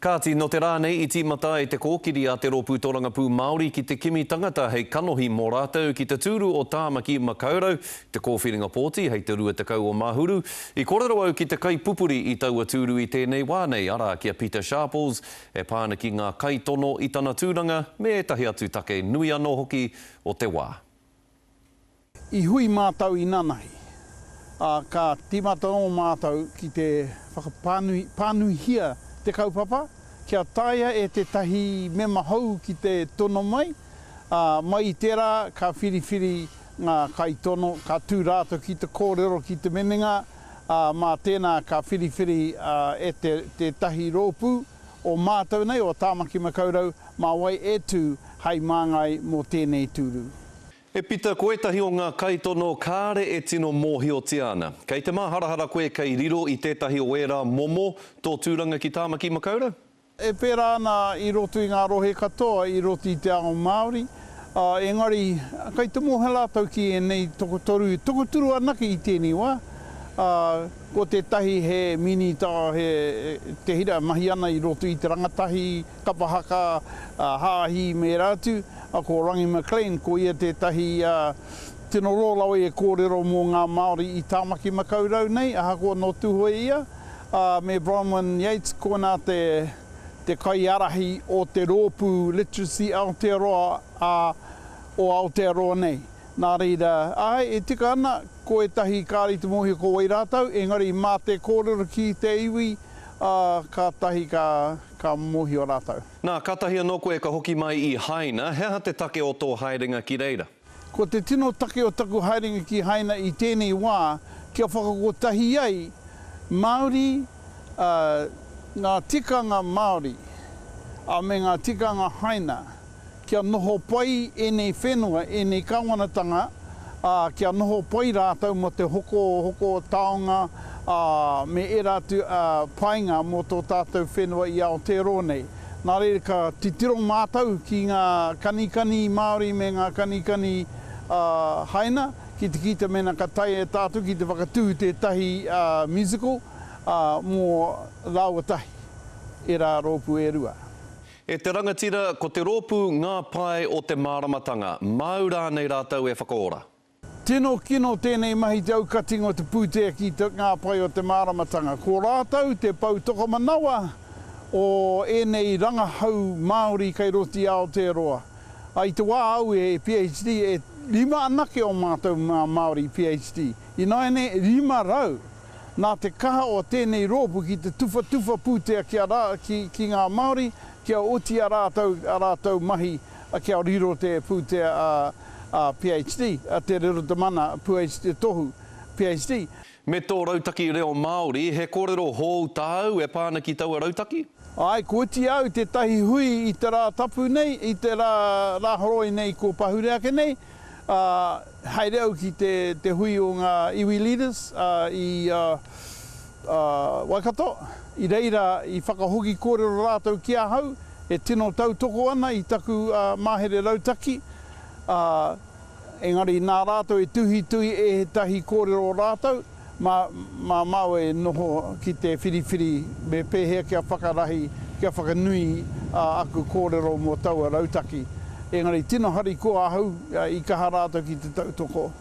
Kāti no te rā nei I tīmata e te kōkiri a te rōpū tōranga pū Māori ki te kimi tangata hei kanohi mō rātou ki te tūru o Tāmaki Makaurau, te kōwhiringa pōti hei te rua tekau o Mahuru. I kōrero au ki te kai pupuri I taua tūru I tēnei wā nei ara kia Peter Sharples e pāna ki ngā kai tono I tana tūranga me etahi atu take nui anō hoki o te wā. I hui mātau I nanahi. Ka tīmata o mātau ki te whakapānuhia te kaupapa, kia taia e te tahi mema hou ki te tono mai. Mai I tērā ka whiriwhiri ngā kai tono, ka tū rātou ki te kōrero ki te menenga, mā tēnā ka whiriwhiri e te tahi rōpū o mātou nei o Tāmaki Makaurau, mā wai e tū hei māngai mō tēnei tūru. E Pita, ko etahi o ngā kai tono kāre e tino mōhiotia ana. Kei te māharahara koe kei riro I tētahi o era momo tō tūranga ki Tāmaki Makaurau? E pērā ana I roto I ngā rohe katoa I roto I te ao Māori. Engari, kei te mōhela tau ki e nei tokoturu anaki I tēnei wā. Ko te tahi he minita he te hira mahi ana I roto I te rangatahi, kapahaka, hāhi me rātu. Ko Rangi McLean, ko ia te tahi tino rōlau e kōrero mō ngā Māori I Tāmaki Makaurau nei, aha ko no tuhoe ia. Me Bronwyn Yates, ko nā te kai arahi o te rōpū literacy Aotearoa o Aotearoa nei. Nā reira, e tika ana, ko e tahi kāri te mohi ko wai rātau, engari mā te kōrero ki te iwi, ka tahi ka mohi o rātau. Nā, katahi anō koe ka hoki mai I haina, heha te take o tō haerenga ki reira? Ko te tino take o taku haerenga ki haina I tēnei wā, kia whakakotahi ai, Māori, ngā tikanga Māori, me ngā tikanga haina, kia noho pai enei whenua, enei kawanatanga, kia noho pai rātau mo te hoko taonga, me e rātu painga mo tō tātou whenua I Aotearoa nei. Nā reira ka titiro mātau ki ngā kanikani Māori me ngā kanikani haina, ki te kita mena ka tai e tātou ki te whakatū te tahi musical mō rāwatahi, e rā rōpū e rua. E te rangatira, ko te rōpū ngā pai o te māramatanga, maura nei rātou e whakaora? Tino kino tēnei mahi te aukatinga o te pūtea ki te ngā pai o te māramatanga. Ko rātou te pau toko manawa o enei rangahau Māori kei roti Aotearoa. I te wā au e PhD, e 5 anake o mātou Māori PhD. I naene 5 rau. Nā te kaha o tēnei rōpū ki te tufa pūtea ki ngā Māori, kia oti a rātou mahi kia riro te pūtea PhD, te riro te mana PhD tohu PhD. Me tō rautaki reo Māori, he kōrero hou tāu e pāna ki taua rautaki? Ai, ko iti au te tahi hui I te rā tapu nei, I te rā horoi nei ko pahureake nei. Hei reo ki te hui o ngā iwi leaders I Waikato. I reira, I whakahoki kōrero rātou kia hau, e tino tautoko ana I taku mahere rautaki. Engari nā rātou e tuhi e tahi kōrero rātou, mau e noho ki te whiriwhiri me pēhea kia whakarahi, kia whakanui aku kōrero mō taua rautaki. Engari tino hari ko ahau I kaha rātou ki te tautoko.